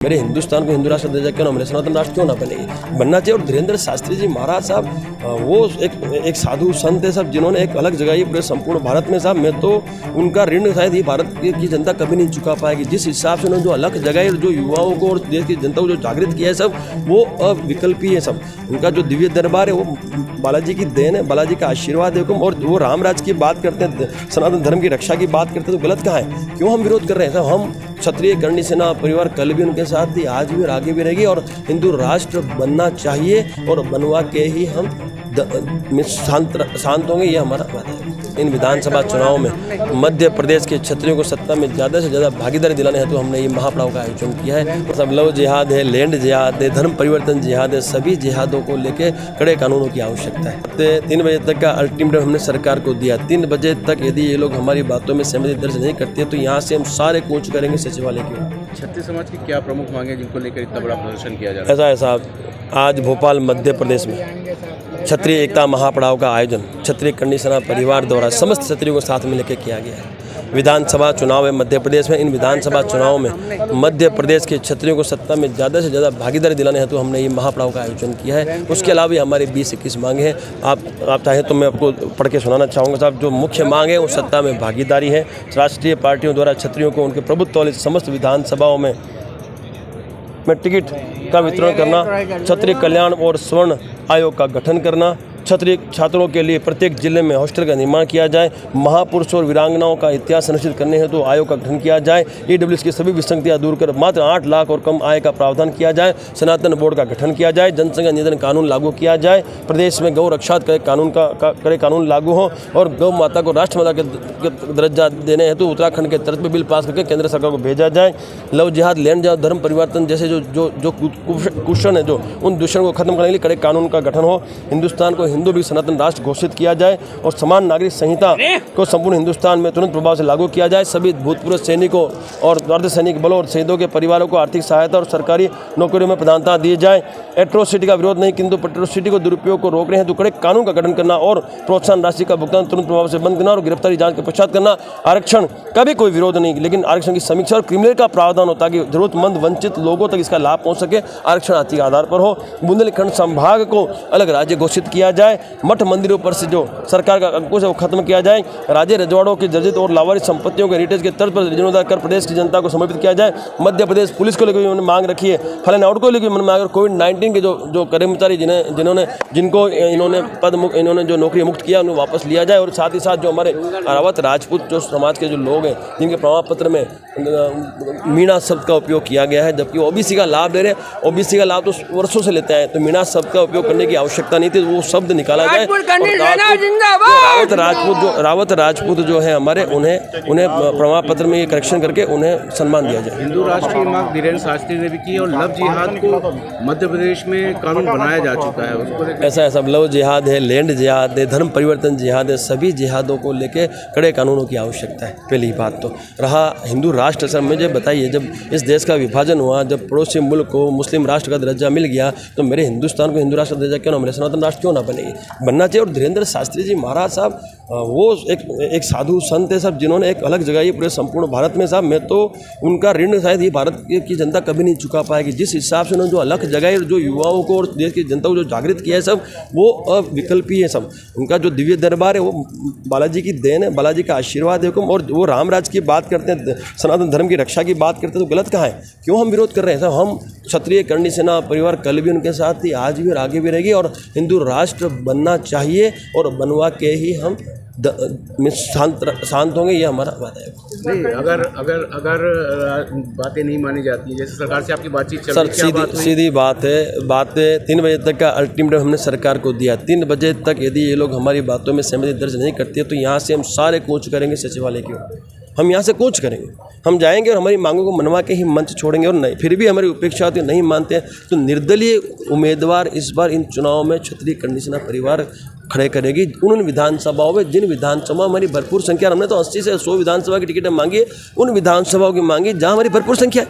मेरे हिंदुस्तान को हिंदू राष्ट्र दर्जा क्यों ना मिले, सनातन राष्ट्र क्यों ना बनेगी, बनना चाहिए। और धीरेन्द्र शास्त्री जी महाराज साहब वो एक साधु संत है साहब, जिन्होंने एक अलग जगह पूरे संपूर्ण भारत में साहब, मैं तो उनका ऋण शायद ये भारत की जनता कभी नहीं चुका पाएगी। जिस हिसाब से उन्होंने जो अलग जगह है, जो युवाओं को और देश की जनता को जो जागृत किया है सब, वो अविकल्पीय है सब। उनका जो दिव्य दरबार है वो बालाजी की देन है, बालाजी का आशीर्वाद है। और वो रामराज की बात करते हैं, सनातन धर्म की रक्षा की बात करते हैं, तो गलत कहाँ है? क्यों हम विरोध कर रहे हैं साहब? हम क्षत्रिय करणी सेना परिवार कल भी उनके साथ थी, आज भी और आगे भी रहेगी। और हिंदू राष्ट्र बनना चाहिए और बनवा के ही हम शांत होंगे, ये हमारा वादा है। इन विधानसभा चुनाव में मध्य प्रदेश के क्षत्रियों को सत्ता में ज़्यादा से ज़्यादा भागीदारी दिलाने हेतु हमने ये महापड़ाव का आयोजन किया है। सब लव जिहाद है, लैंड जिहाद है, धर्म परिवर्तन जिहाद है, सभी जिहादों को लेके कड़े कानूनों की आवश्यकता है। 3 बजे तक का अल्टीमेटम हमने सरकार को दिया। 3 बजे तक यदि ये लोग हमारी बातों में सहमति दर्ज नहीं करते तो यहाँ से हम सारे कूच करेंगे सचिवालय की ओर। क्षत्रिय समाज की क्या प्रमुख मांगे जिनको लेकर इतना बड़ा प्रदर्शन किया जा रहा है? ऐसा है साहब, आज भोपाल मध्य प्रदेश में क्षत्रिय एकता महापड़ाव का आयोजन क्षत्रिय करणी सेना परिवार द्वारा समस्त क्षत्रियों को साथ में लेकर किया गया है। विधानसभा चुनाव है मध्य प्रदेश में, इन विधानसभा चुनाव में मध्य प्रदेश के क्षत्रियों को सत्ता में ज़्यादा से ज़्यादा भागीदारी दिलाने हेतु हमने ये महापड़ाव का आयोजन किया है। उसके अलावा भी हमारे 20-21 मांगे हैं। आप चाहें तो मैं आपको पढ़ के सुनाना चाहूँगा साहब। जो मुख्य मांग है वो सत्ता में भागीदारी है। राष्ट्रीय पार्टियों द्वारा क्षत्रियों को उनके प्रभुत्व वाली समस्त विधानसभाओं में टिकट का वितरण करना, क्षत्रिय कल्याण और स्वर्ण आयोग का गठन करना, क्षत्रिय छात्रों के लिए प्रत्येक जिले में हॉस्टल का निर्माण किया जाए, महापुरुषों और वीरांगनाओं का इतिहास सुनिश्चित करने हेतु तो आयोग का गठन किया जाए, ईडब्ल्यूएस की सभी विसंगतियां दूर कर मात्र 8 लाख और कम आय का प्रावधान किया जाए, सनातन बोर्ड का गठन किया जाए, जनसंख्या नियंत्रण कानून लागू किया जाए, प्रदेश में गौ रक्षा कानून लागू हो और गौ माता को राष्ट्रमाता के दर्जा देने हेतु उत्तराखंड के तर्ज पर बिल पास करके केंद्र सरकार को भेजा जाए, लव जिहाद, लैंड जिहाद, धर्म परिवर्तन जैसे जो कुषण है, जो उन दूषण को खत्म करने के लिए कड़े कानून का गठन हो, हिंदुस्तान को हिंदू भी सनातन राष्ट्र घोषित किया जाए और समान नागरिक संहिता को संपूर्ण हिंदुस्तान में तुरंत प्रभाव से लागू किया जाए, सभी भूतपूर्व सैनिकों और अर्धसैनिक बलों और शहीदों के परिवारों को आर्थिक सहायता और सरकारी नौकरियों में प्रधानता दी जाए, एट्रोसिटी का विरोध नहीं किंतु पेट्रोसिटी को दुरुपयोग को रोक रहे हैं तो कड़े कानून का गठन करना और प्रोत्साहन राशि का भुगतान तुरंत प्रभाव से बंद करना और गिरफ्तारी जांच के पश्चात करना। आरक्षण का भी कोई विरोध नहीं, लेकिन आरक्षण की समीक्षा और क्रिमिनल का प्रावधान हो ताकि जरूरतमंद वंचित लोगों तक इसका लाभ पहुंच सके। आरक्षण आर्थिक आधार पर हो। बुंदेलखंड संभाग को अलग राज्य घोषित किया जाए। मठ मंदिरों पर से जो सरकार का अंकुश है वो खत्म किया जाए। राज्य रजवाड़ों की जर्जित और लावारिस संपत्तियों के हेरिटेज के तर्ज पर जीर्णोद्धार कर प्रदेश की जनता को समर्पित किया जाए। मध्य प्रदेश पुलिस को लेकर उन्होंने मांग रखी है, फलाना आउट को लेकर मांग, कोविड-19 के जो कर्मचारी जिनको इन्होंने जो नौकरी मुक्त किया उन्हें वापस लिया जाए। और साथ ही साथ जो हमारे रावत राजपूत जो समाज के जो लोग हैं जिनके प्रमाण पत्र में मीणा शब्द का उपयोग किया गया है, जबकि ओबीसी का लाभ ले रहे हैं, ओबीसी का लाभ तो वर्षों से लेते हैं, तो मीणा शब्द का उपयोग करने की आवश्यकता नहीं थी, वो शब्द निकाला जाए। रावत राजपूत जो है हमारे, उन्हें प्रमाण पत्र में ये करेक्शन करके उन्हें सम्मान दिया जाए। हिंदू राष्ट्र की मांग धीरेन्द्र शास्त्री ने भी की और लव जिहाद को मध्य प्रदेश में कानून बनाया जा चुका है, उसको ऐसा है सब। लव जिहाद है, लैंड जिहाद है, धर्म परिवर्तन जिहाद है, सभी जिहादों को लेके कड़े कानूनों की आवश्यकता है। पहली बात तो रहा हिंदू राष्ट्र। सर मुझे बताइए, जब इस देश का विभाजन हुआ, जब पड़ोसी मुल्क को मुस्लिम राष्ट्र का दर्जा मिल गया, तो मेरे हिंदुस्तान को हिंदू राष्ट्र दर्जा क्यों ना मिले, सनातन राष्ट्र क्यों ना बनेगी, बनना चाहिए। और धीरेन्द्र शास्त्री जी महाराज साहब वो एक साधु संत है साहब, जिन्होंने एक अलग जगह ये पूरे संपूर्ण भारत में साहब, मैं तो उनका ऋण शायद ये भारत की जनता कभी नहीं चुका पाएगी। जिस हिसाब से उन्होंने जो अलग जगह है, जो युवाओं को और देश की जनता को जो जागृत किया है सब, वो अविकल्पीय है सब। उनका जो दिव्य दरबार है वो बालाजी की देन है, बालाजी का आशीर्वाद है। और वो रामराज की बात करते हैं, सनातन धर्म की रक्षा की बात करते हैं, तो गलत कहाँ है? क्यों हम विरोध कर रहे हैं साहब? हम क्षत्रिय करणी सेना परिवार कल भी उनके साथ थी, आज भी और आगे भी रहेगी। और हिंदू राष्ट्र बनना चाहिए और बनवा के ही हम शांत होंगे, ये हमारा वादा है। नहीं, अगर बातें नहीं मानी जाती, जैसे सरकार से आपकी बातचीत चल रही है, सीधी बात है 3 बजे तक का अल्टीमेटम हमने सरकार को दिया। 3 बजे तक यदि ये लोग हमारी बातों में सहमति दर्ज नहीं करते तो यहाँ से हम सारे कूच करेंगे सचिवालय की ओर। हम यहाँ से कूच करेंगे, हम जाएंगे और हमारी मांगों को मनवा के ही मंच छोड़ेंगे। और नहीं, फिर भी हमारी उपेक्षा होती नहीं मानते हैं तो निर्दलीय उम्मीदवार इस बार इन चुनाव में क्षत्रिय करणी सेना परिवार खड़े करेगी। उन विधानसभाओं में जिन विधानसभा हमारी भरपूर संख्या, हमने तो 80 से 100 विधानसभा की टिकटें मांगी है, उन विधानसभाओं की मांगी जहाँ हमारी भरपूर संख्या है,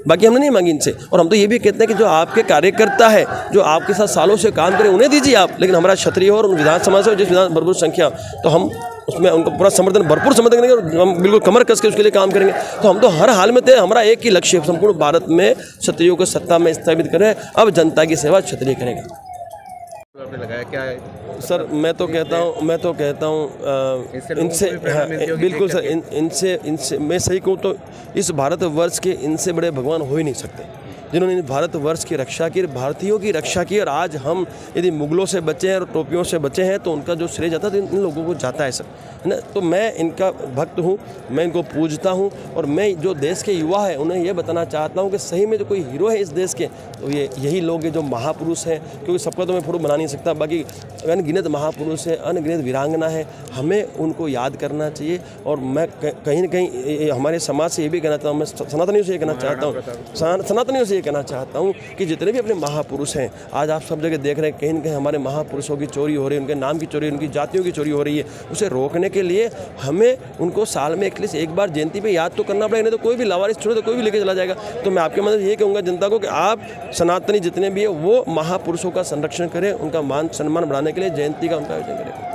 बाकी हमने नहीं मांगी इनसे। और हम तो ये भी कहते हैं कि जो आपके कार्यकर्ता है, जो आपके साथ सालों से काम करें, उन्हें दीजिए आप, लेकिन हमारा क्षत्रिय हो और उन विधानसभा से जिस विधान भरपूर संख्या, तो हम उसमें उनको पूरा समर्थन, भरपूर समर्थन करेंगे, हम बिल्कुल कमर कस के उसके लिए काम करेंगे। तो हम तो हर हाल में थे, हमारा एक ही लक्ष्य है, संपूर्ण भारत में क्षत्रियों को सत्ता में स्थापित करें। अब जनता की सेवा क्षत्रिय करेंगे। आपने लगाया क्या है? सर मैं तो कहता हूँ इनसे, हाँ, बिल्कुल सर, इनसे मैं सही कहूँ तो इस भारतवर्ष के इनसे बड़े भगवान हो ही नहीं सकते, जिन्होंने भारतवर्ष की रक्षा की, भारतीयों की रक्षा की। और आज हम यदि मुगलों से बचे हैं और टोपियों से बचे हैं तो उनका जो श्रेय जाता है तो इन लोगों को जाता है सर, है ना। तो मैं इनका भक्त हूँ, मैं इनको पूजता हूँ, और मैं जो देश के युवा है उन्हें ये बताना चाहता हूँ कि सही में जो कोई हीरो है इस देश के तो ये यही लोग हैं जो महापुरुष हैं। क्योंकि सबका तो मैं फोटो बना नहीं सकता, बाकी अनगिनत महापुरुष है, अनगिनत वीरांगना है, हमें उनको याद करना चाहिए। और मैं कहीं ना कहीं हमारे समाज से ये भी कहना चाहता हूँ, मैं सनातनियों से ये कहना चाहता हूँ, सनातनियों से ये कहना चाहता हूँ कि जितने भी अपने महापुरुष हैं, आज आप सब जगह देख रहे हैं कहीं ना कहीं हमारे महापुरुषों की चोरी हो रही है, उनके नाम की चोरी, उनकी जातियों की चोरी हो रही है। उसे रोकने के लिए हमें उनको साल में एटलीस्ट एक बार जयंती पे याद तो करना पड़ेगा, नहीं तो कोई भी लावारिस छोड़े तो कोई भी लेके चला जाएगा। तो मैं आपके मतलब ये कहूँगा जनता को कि आप सनातनी जितने भी है वो महापुरुषों का संरक्षण करें, उनका मान सम्मान बढ़ाने के लिए जयंती का उनका आयोजन करें।